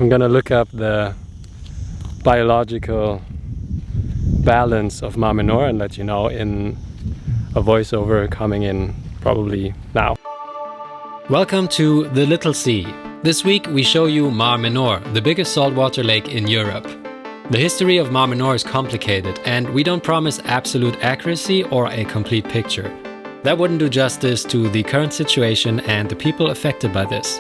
I'm gonna look up the biological balance of Mar Menor and let you know in a voiceover coming in probably now. Welcome to the Little Sea. This week we show you Mar Menor, the biggest saltwater lake in Europe. The history of Mar Menor is complicated and we don't promise absolute accuracy or a complete picture. That wouldn't do justice to the current situation and the people affected by this.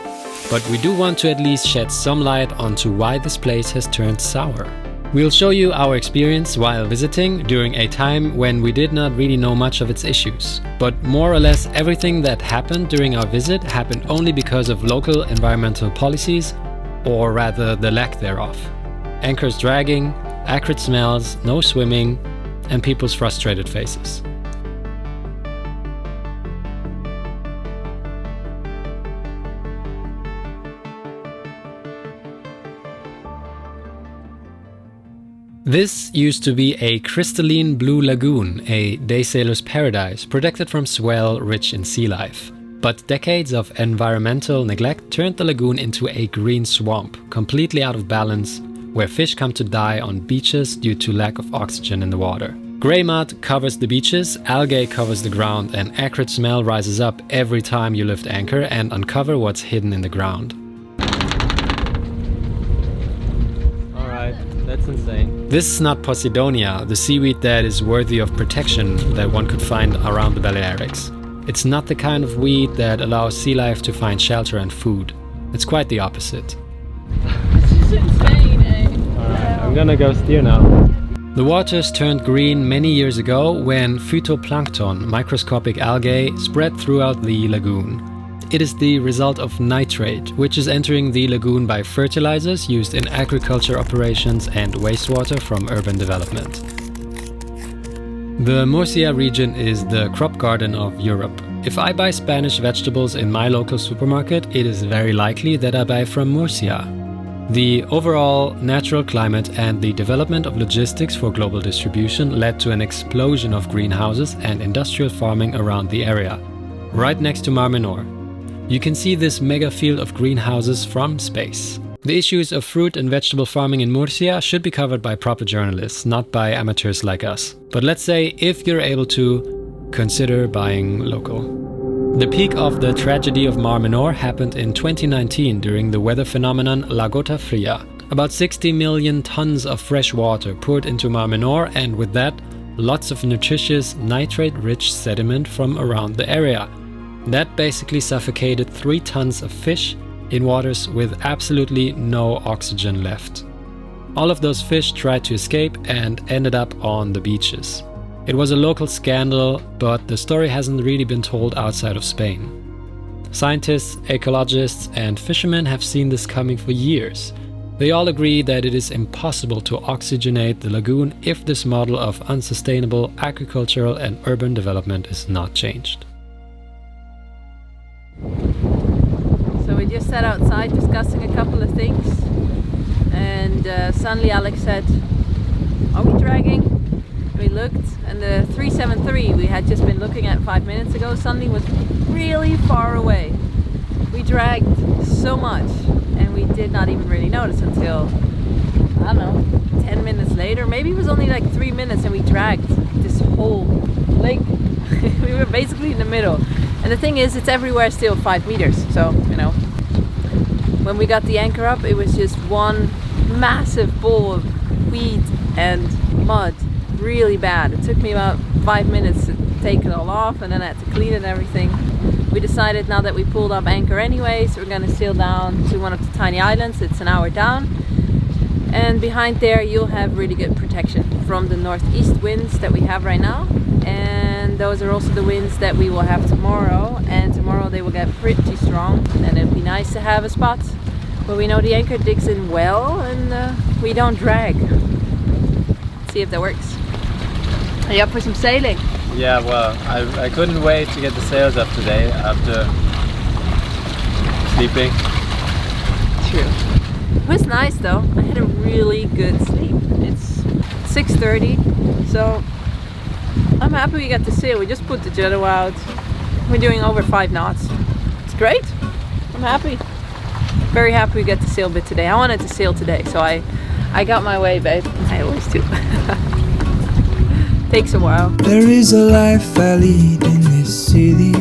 But we do want to at least shed some light onto why this place has turned sour. We'll show you our experience while visiting during a time when we did not really know much of its issues. But more or less everything that happened during our visit happened only because of local environmental policies, or rather the lack thereof. Anchors dragging, acrid smells, no swimming, and people's frustrated faces. This used to be a crystalline blue lagoon, a day sailor's paradise, protected from swell rich in sea life. But decades of environmental neglect turned the lagoon into a green swamp, completely out of balance, where fish come to die on beaches due to lack of oxygen in the water. Grey mud covers the beaches, algae covers the ground, and acrid smell rises up every time you lift anchor and uncover what's hidden in the ground. Alright, that's insane. This is not Posidonia, the seaweed that is worthy of protection that one could find around the Balearics. It's not the kind of weed that allows sea life to find shelter and food. It's quite the opposite. This is insane, eh? Alright, I'm gonna go steer now. The waters turned green many years ago when phytoplankton, microscopic algae, spread throughout the lagoon. It is the result of nitrate, which is entering the lagoon by fertilizers used in agriculture operations and wastewater from urban development. The Murcia region is the crop garden of Europe. If I buy Spanish vegetables in my local supermarket, it is very likely that I buy from Murcia. The overall natural climate and the development of logistics for global distribution led to an explosion of greenhouses and industrial farming around the area, right next to Mar Menor. You can see this mega field of greenhouses from space. The issues of fruit and vegetable farming in Murcia should be covered by proper journalists, not by amateurs like us. But let's say, if you're able to, consider buying local. The peak of the tragedy of Mar Menor happened in 2019 during the weather phenomenon La Gota Fria. About 60 million tons of fresh water poured into Mar Menor, and with that, lots of nutritious nitrate-rich sediment from around the area. That basically suffocated 3 tons of fish in waters with absolutely no oxygen left. All of those fish tried to escape and ended up on the beaches. It was a local scandal, but the story hasn't really been told outside of Spain. Scientists, ecologists, and fishermen have seen this coming for years. They all agree that it is impossible to oxygenate the lagoon if this model of unsustainable agricultural and urban development is not changed. So we just sat outside discussing a couple of things, and suddenly Alex said, "Are we dragging?" We looked, and the 373 we had just been looking at 5 minutes ago suddenly was really far away. We dragged so much, and we did not even really notice until, I don't know, 10 minutes later. Maybe it was only like 3 minutes, and we dragged this whole lake. We were basically in the middle. And the thing is, it's everywhere still 5 meters, so, you know. When we got the anchor up, it was just one massive bowl of weed and mud. Really bad. It took me about 5 minutes to take it all off, and then I had to clean it and everything. We decided, now that we pulled up anchor anyway, so we're going to sail down to one of the tiny islands. It's an hour down. And behind there you'll have really good protection from the northeast winds that we have right now. And those are also the winds that we will have tomorrow, and tomorrow they will get pretty strong, and it'd be nice to have a spot where we know the anchor digs in well and we don't drag. See if that works. Are you up for some sailing? Yeah, well, I couldn't wait to get the sails up today after sleeping. True. It was nice though. I had a really good sleep. It's 6:30, so I'm happy we got to sail. We just put the jello out. We're doing over 5 knots. It's great. I'm happy. very happy we get to Sailboat today. I wanted to sail today, so I got my way, babe. I always do. Takes a while. There is a life I lead in this city,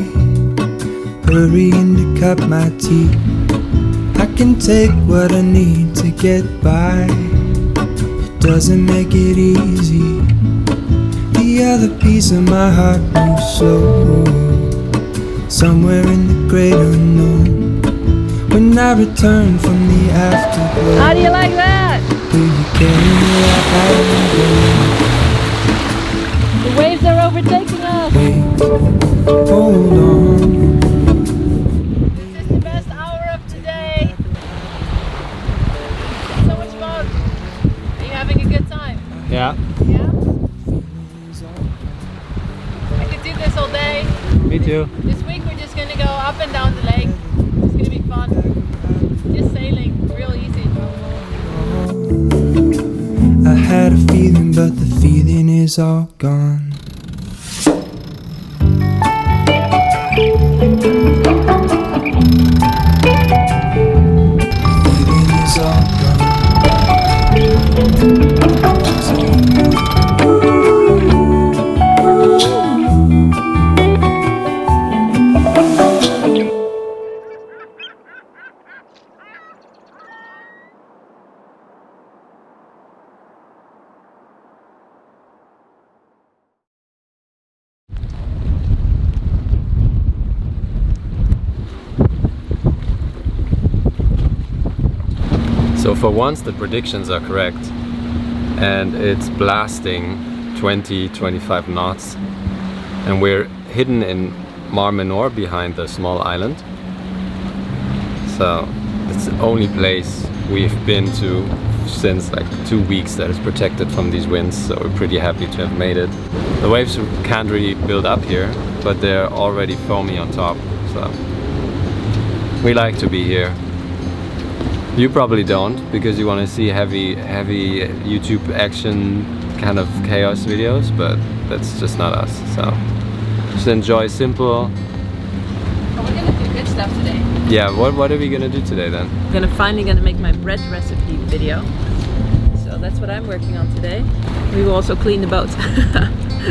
hurrying to cut my teeth. I can take what I need to get by. It doesn't make it easy. The other piece of my heart moves slow, somewhere in the great unknown. When I return from the afterglow, How do you like that? will you carry me like I The waves are overtaking us. wait, hold on. This is the best hour of today. So much fun. Are you having a good time? Yeah, Yeah? I could do this all day. me too. This week we're just gonna go up and down the lake. It's gonna be fun. Just sailing, real easy. I had a feeling, but the feeling is all gone. Feeling is all gone. So for once the predictions are correct and it's blasting 20-25 knots and we're hidden in Mar Menor behind the small island. So it's the only place we've been to since like 2 weeks that is protected from these winds, so we're pretty happy to have made it. The waves can't really build up here, but they're already foamy on top, so we like to be here. You probably don't, because you want to see heavy YouTube action kind of chaos videos, but that's just not us. So just enjoy simple. Oh, we're gonna do good stuff today. Yeah, what are we gonna do today then? I'm finally gonna make my bread recipe video. So that's what I'm working on today. We will also clean the boat.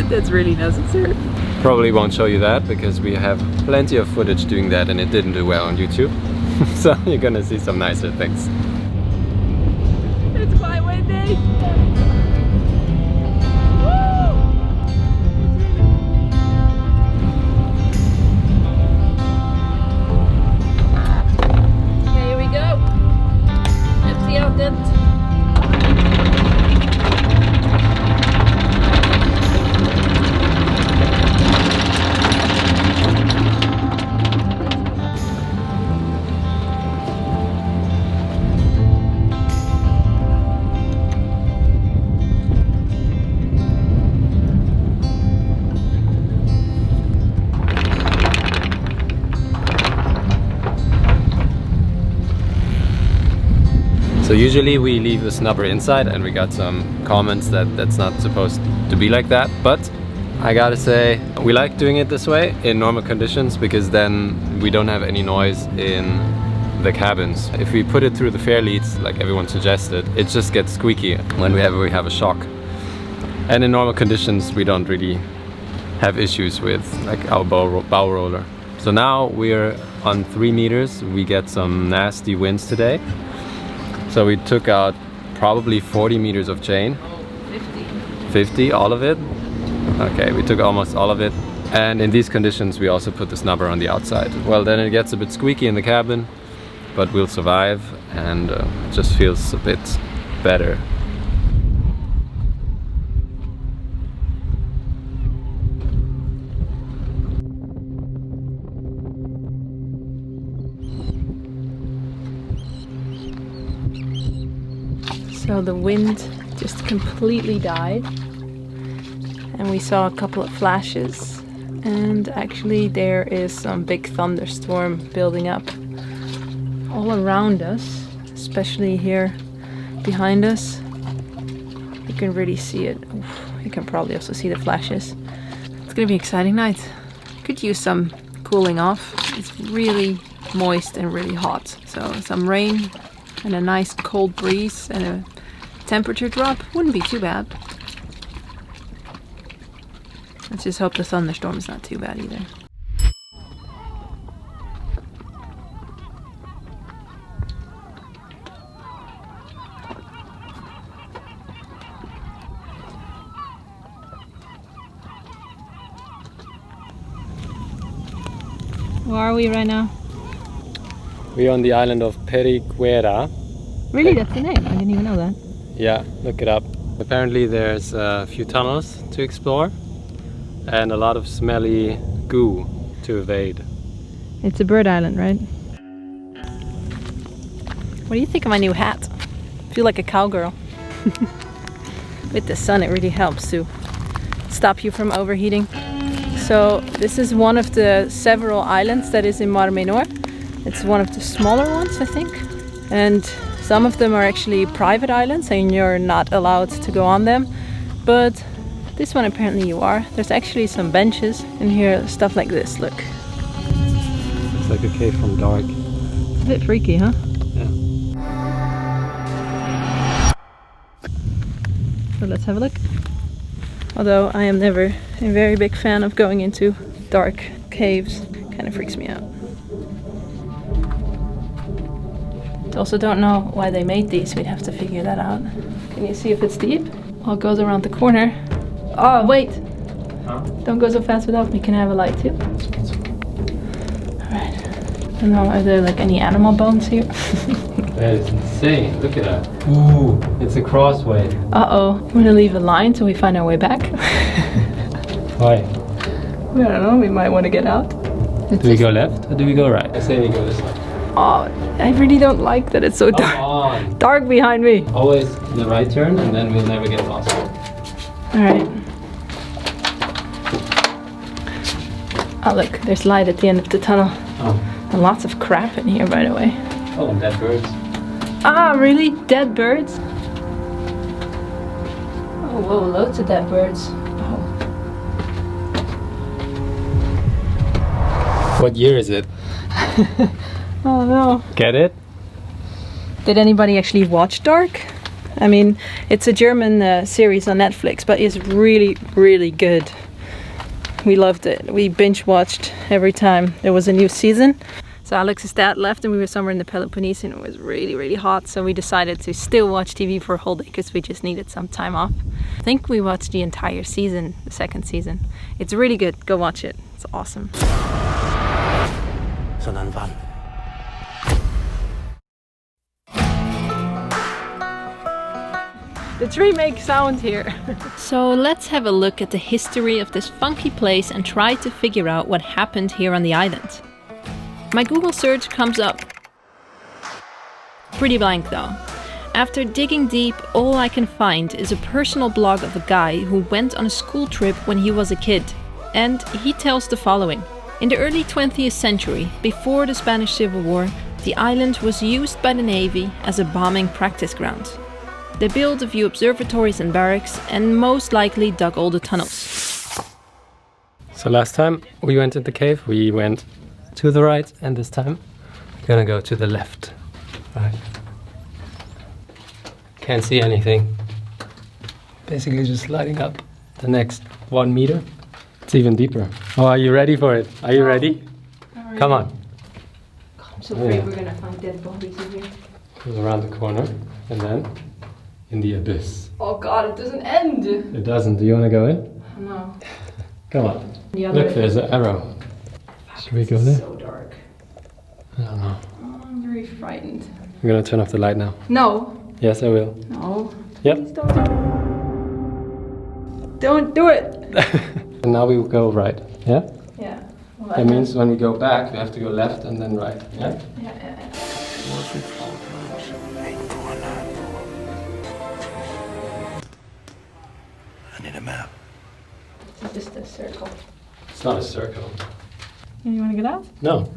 That's really necessary. Probably won't show you that because we have plenty of footage doing that and it didn't do well on YouTube. So you're gonna see some nicer things. It's quite windy. Okay, here we go. Empty out that. So usually we leave the snubber inside and we got some comments that that's not supposed to be like that, but I gotta say we like doing it this way in normal conditions because then we don't have any noise in the cabins. If we put it through the fair leads like everyone suggested, it just gets squeaky whenever we have a shock. And in normal conditions we don't really have issues with like our bow roller. So now we're on 3 meters. We get some nasty winds today. So we took out probably 40 meters of chain. 50, all of it? Okay, we took almost all of it. And in these conditions we also put the snubber on the outside. Well, then it gets a bit squeaky in the cabin, but we'll survive and it just feels a bit better. So the wind just completely died and we saw a couple of flashes, and actually there is some big thunderstorm building up all around us, especially here behind us. You can really see it. Oof, you can probably also see the flashes. It's gonna be an exciting night. Could use some cooling off. It's really moist and really hot. So some rain and a nice cold breeze and a temperature drop wouldn't be too bad. Let's just hope the thunderstorm is not too bad either. Where are we right now? We're on the island of Periquera. Really, that's the name? I didn't even know that. Yeah, look it up. Apparently there's a few tunnels to explore and a lot of smelly goo to evade. It's a bird island, right? What do you think of my new hat? I feel like a cowgirl. With the sun, it really helps to stop you from overheating. So this is one of the several islands that is in Mar Menor. It's one of the smaller ones, I think. And some of them are actually private islands and you're not allowed to go on them. But this one apparently you are. There's actually some benches in here, stuff like this, look. It's like a cave from dark. A bit freaky, huh? Yeah. So let's have a look. Although I am never a very big fan of going into dark caves. Kind of freaks me out. I also don't know why they made these. We'd have to figure that out. Can you see if it's deep? Oh, it goes around the corner. Oh, wait! Huh? Don't go so fast without me. Can I have a light too? Alright. I don't know, are there like any animal bones here? That is insane. Look at that. Ooh, it's a crossway. Uh-oh. I'm gonna leave a line till we find our way back. Why? I don't know, we might want to get out. Do we go left or do we go right? I say we go this way. Oh, I really don't like that it's so Come on. dark behind me. Always the right turn and then we'll never get lost. Alright. Oh look, there's light at the end of the tunnel. Oh. And lots of crap in here, by the way. Oh, and dead birds. Ah, really? Dead birds? Oh, whoa, loads of dead birds. Oh. What year is it? Oh no. Get it? Did anybody actually watch Dark? I mean, it's a German series on Netflix, but it's really, really good. We loved it. We binge watched every time there was a new season. So Alex's dad left and we were somewhere in the Peloponnese and it was really, really hot. So we decided to still watch TV for a whole day because we just needed some time off. I think we watched the entire season, the second season. It's really good. Go watch it. It's awesome. Sondern wann? The tree makes sound here. So let's have a look at the history of this funky place and try to figure out what happened here on the island. My Google search comes up pretty blank though. After digging deep, all I can find is a personal blog of a guy who went on a school trip when he was a kid. And he tells the following. In the early 20th century, before the Spanish Civil War, the island was used by the Navy as a bombing practice ground. They built a few observatories and barracks and most likely dug all the tunnels. So last time we went in the cave, we went to the right, and this time we're gonna go to the left. Right. Can't see anything. Basically just lighting up the next 1 meter. It's even deeper. Oh, are you ready for it? Are you ready? Come on. I'm so afraid we're gonna find dead bodies in here. Goes around the corner and then in the abyss. Oh god, it doesn't end! It doesn't. Do you wanna go in? No. Come on. The other Look, there's an arrow. Should we go there? So dark. I don't know. Oh, I'm very frightened. I'm gonna turn off the light now. No. Yes, I will. No. Yep. Please don't do it! And now we will go right. Yeah? Yeah. Well, That means when we go back, we have to go left and then right. Yeah? Yeah. I need a map. It's just a circle. It's not a circle. You wanna get out? No.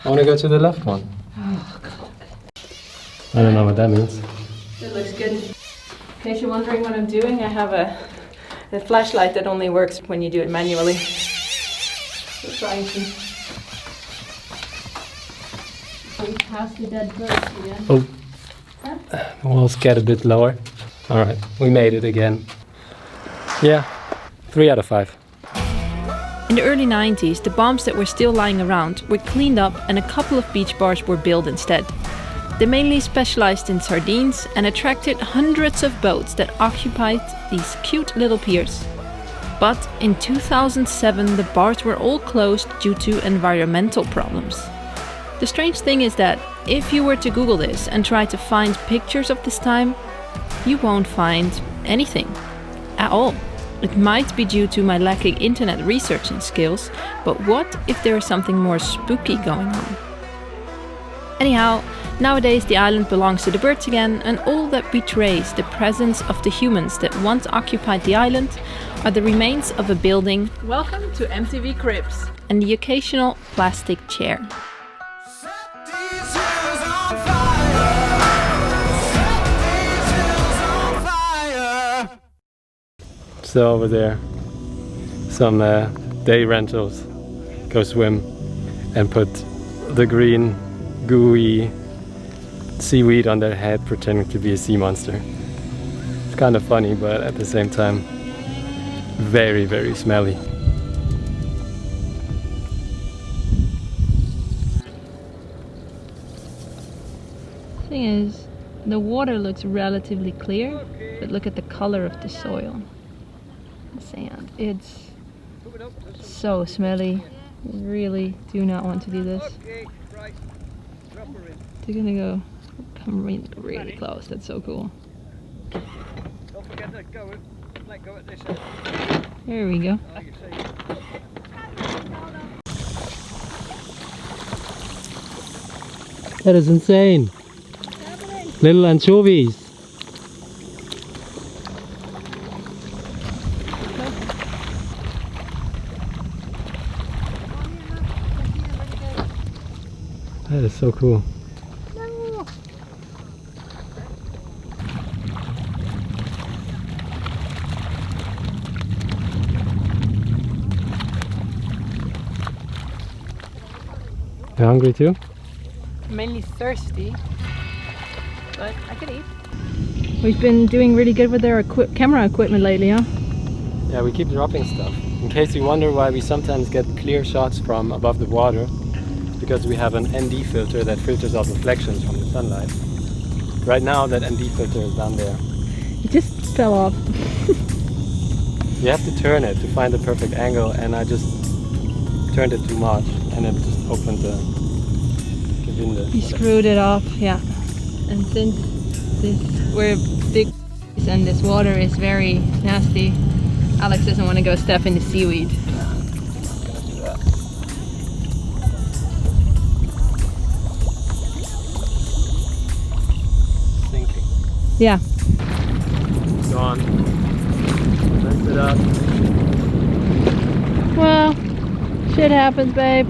I want to go to the left one. Oh god. I don't know what that means. It looks good. In case you're wondering what I'm doing, I have a flashlight that only works when you do it manually. So trying to we passed the dead birds again. Oh, the walls get a bit lower. All right, we made it again. Yeah, 3 out of 5. In the early 90s, the bombs that were still lying around were cleaned up and a couple of beach bars were built instead. They mainly specialized in sardines and attracted hundreds of boats that occupied these cute little piers. But in 2007, the bars were all closed due to environmental problems. The strange thing is that if you were to Google this and try to find pictures of this time, you won't find anything at all. It might be due to my lacking internet researching skills, but what if there is something more spooky going on? Anyhow, nowadays the island belongs to the birds again, and all that betrays the presence of the humans that once occupied the island are the remains of a building. Welcome to MTV Cribs. And the occasional plastic chair. So over there, some day rentals. Go swim and put the green, gooey seaweed on their head, pretending to be a sea monster. It's kind of funny, but at the same time, very, very smelly. Thing is, the water looks relatively clear, but look at the color of the soil. The sand, it's so smelly. Really do not want to do this. They're gonna go come really close. That's so cool. There we go. That is insane. Little anchovies. That is so cool. No. You hungry too? Mainly thirsty, but I can eat. We've been doing really good with our camera equipment lately, huh? Yeah, we keep dropping stuff. In case you wonder why we sometimes get clear shots from above the water, because we have an ND filter that filters out reflections from the sunlight. Right now that ND filter is down there. It just fell off. You have to turn it to find the perfect angle, and I just turned it too much and it just opened the window. You screwed it off, yeah. And since we're big and this water is very nasty, Alex doesn't want to go step in the seaweed. Sinking. Yeah. Gone. Messed it up. Well, shit happens, babe.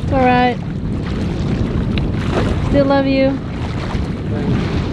It's alright. Still love you. Thanks.